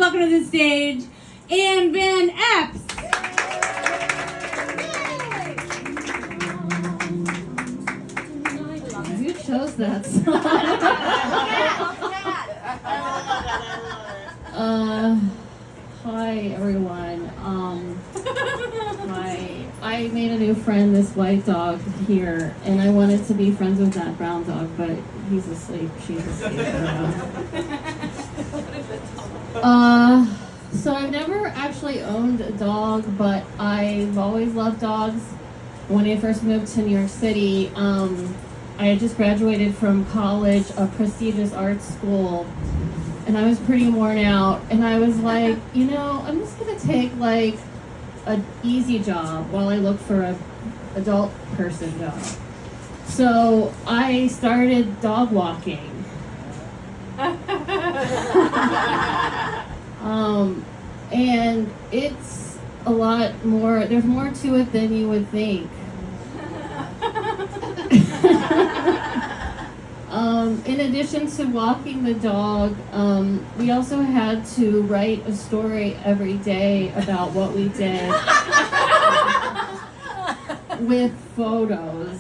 welcome to the stage, Ann Van Epps. Who chose that song? Hi everyone. I made a new friend, this white dog here, and I wanted to be friends with that brown dog, but he's asleep. She's asleep. So I've never actually owned a dog, but I've always loved dogs. When I first moved to New York City, I had just graduated from college, a prestigious art school, and I was pretty worn out, and I was like, I'm just gonna take like an easy job while I look for a adult person job. So I started dog walking. And it's a lot more, there's more to it than you would think. In addition to walking the dog, we also had to write a story every day about what we did with photos.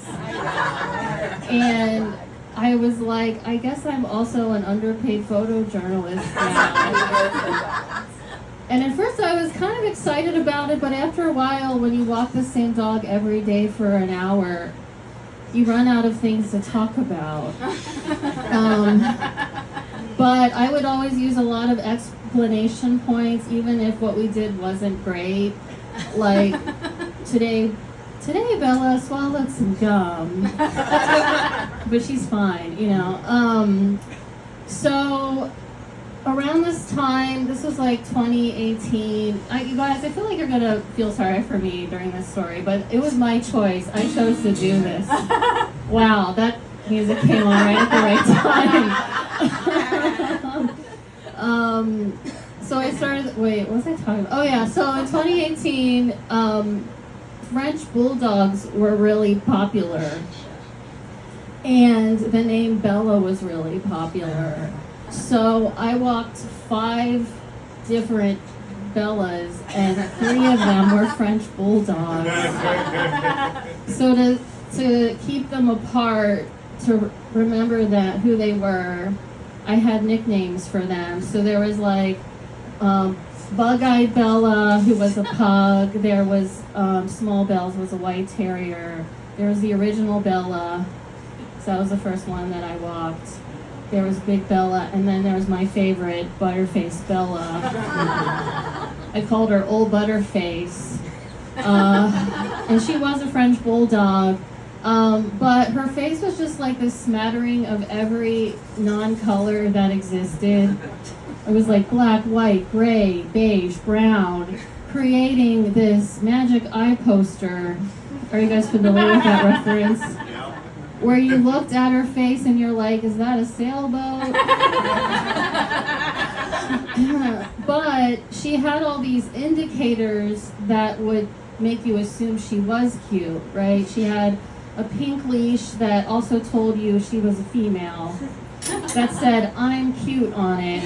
And I was like, I guess I'm also an underpaid photojournalist now. And at first I was kind of excited about it, but after a while, when you walk the same dog every day for an hour, you run out of things to talk about. But I would always use a lot of explanation points, even if what we did wasn't great. Like, today Bella swallowed some gum, but she's fine, So around this time, this was like 2018. You guys, I feel like you're gonna feel sorry for me during this story, but it was my choice. I chose to do this. Wow, that music came on right at the right time. So I started. Wait, what was I talking about? Oh yeah. So in 2018, French bulldogs were really popular, and the name Bella was really popular. So I walked 5 different Bellas, and 3 of them were French bulldogs. So to keep them apart, to remember that who they were, I had nicknames for them. So there was like Bug-Eyed Bella, who was a pug. There was Small Bells, was a white terrier. There was the original Bella. So that was the first one that I walked. There was Big Bella, and then there was my favorite, Butterface Bella. I called her Old Butterface. And she was a French bulldog. But her face was just like this smattering of every non-color that existed. It was like black, white, gray, beige, brown, creating this magic eye poster. Are you guys familiar with that reference? Where you looked at her face and you're like, is that a sailboat? But she had all these indicators that would make you assume she was cute, right? She had a pink leash that also told you she was a female, that said, I'm cute on it.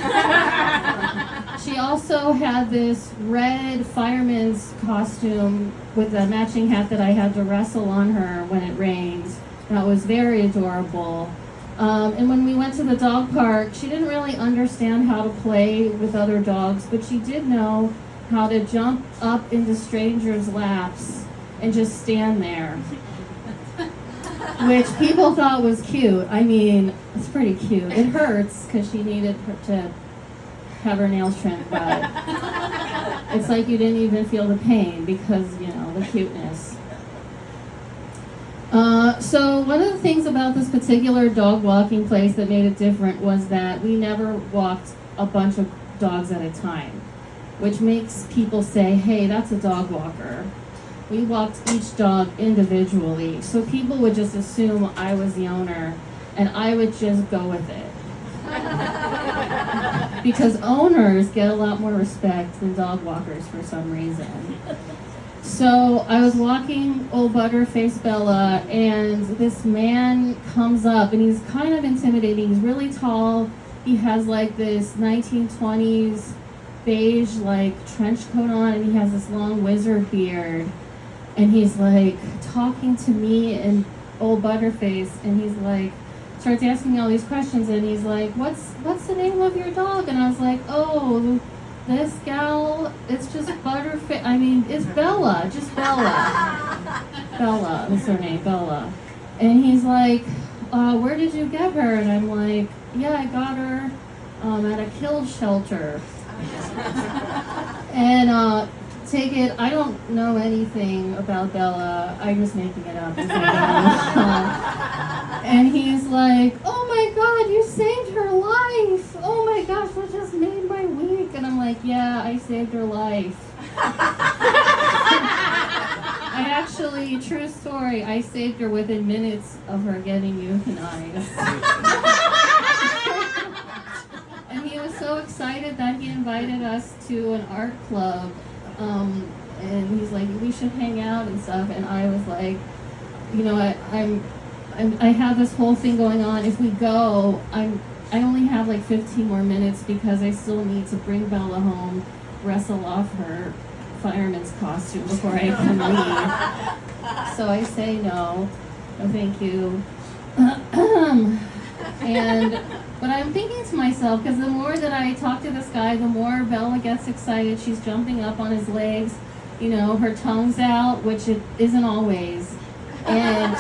She also had this red fireman's costume with a matching hat that I had to wrestle on her when it rained. That was very adorable. And when we went to the dog park, she didn't really understand how to play with other dogs, but she did know how to jump up into strangers' laps and just stand there, which people thought was cute. I mean, it's pretty cute. It hurts because she needed to have her nails trimmed, but it's like you didn't even feel the pain because, the cuteness. So one of the things about this particular dog walking place that made it different was that we never walked a bunch of dogs at a time, which makes people say, hey, that's a dog walker. We walked each dog individually, so people would just assume I was the owner, and I would just go with it. Because owners get a lot more respect than dog walkers for some reason. So I was walking Old Butterface Bella, and this man comes up, and he's kind of intimidating. He's really tall. He has like this 1920s beige like trench coat on, and he has this long wizard beard, and he's like talking to me and old Butterface, and he's like starts asking me all these questions, and he's like, what's the name of your dog? And I was like, oh, this gal, it's just Butterface. I mean, it's Bella, just Bella. Bella is her name, Bella. And he's like, where did you get her? And I'm like, yeah, I got her at a kill shelter. And take it, I don't know anything about Bella. I'm just making it up. And he's like, oh my God, you saved her life. Oh my gosh, that just made my week. And I'm like, yeah, I saved her life. I actually, true story, I saved her within minutes of her getting euthanized. And he was so excited that he invited us to an art club. And he's like, we should hang out and stuff. And I was like, you know, I have this whole thing going on. If we go, I only have like 15 more minutes because I still need to bring Bella home, wrestle off her fireman's costume before I can leave. So I say no thank you. But I'm thinking to myself, because the more that I talk to this guy, the more Bella gets excited. She's jumping up on his legs, you know, her tongue's out, which it isn't always. And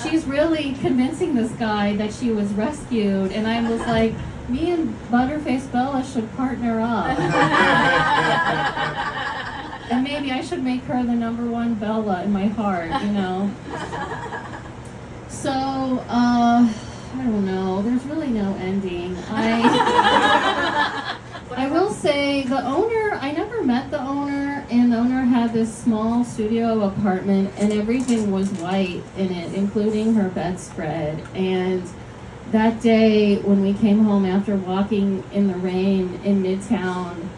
she's really convincing this guy that she was rescued. And I was like, me and Butterface Bella should partner up. And maybe I should make her the #1 Bella in my heart, you know. So, I don't know. There's really no ending. I will say the owner, I never met the owner, and the owner had this small studio apartment, and everything was white in it, including her bedspread. And that day when we came home after walking in the rain in Midtown,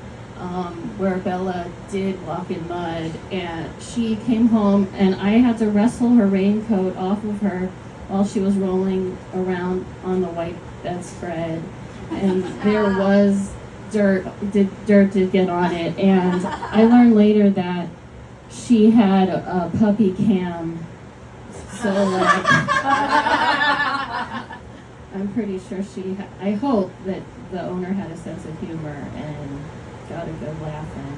where Bella did walk in mud, and she came home, and I had to wrestle her raincoat off of her while she was rolling around on the white bedspread, and there was dirt did get on it, and I learned later that she had a puppy cam, so like I'm pretty sure I hope that the owner had a sense of humor and got a good laugh in.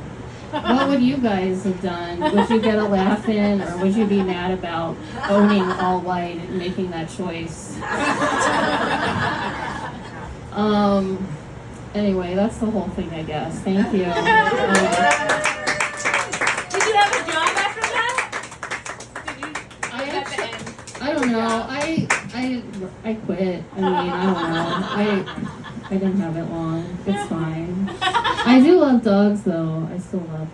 What would you guys have done? Would you get a laugh in, or would you be mad about owning all white and making that choice? Anyway, that's the whole thing, I guess. Thank you. Did you have a job after that? Did you? I don't know. I quit. I mean, I don't know. I didn't have it long. It's fine. I do love dogs, though. I still love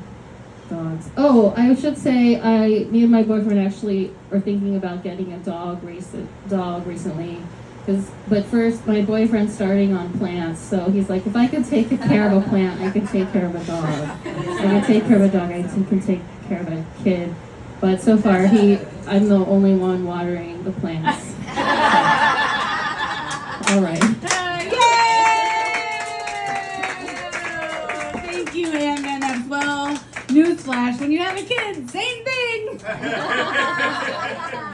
dogs. Oh, I should say, me and my boyfriend actually are thinking about getting a dog recently. But first, my boyfriend's starting on plants, so he's like, if I could take care of a plant, I could take care of a dog. I can take care of a dog, I can take care of a kid. But so far, I'm the only one watering the plants.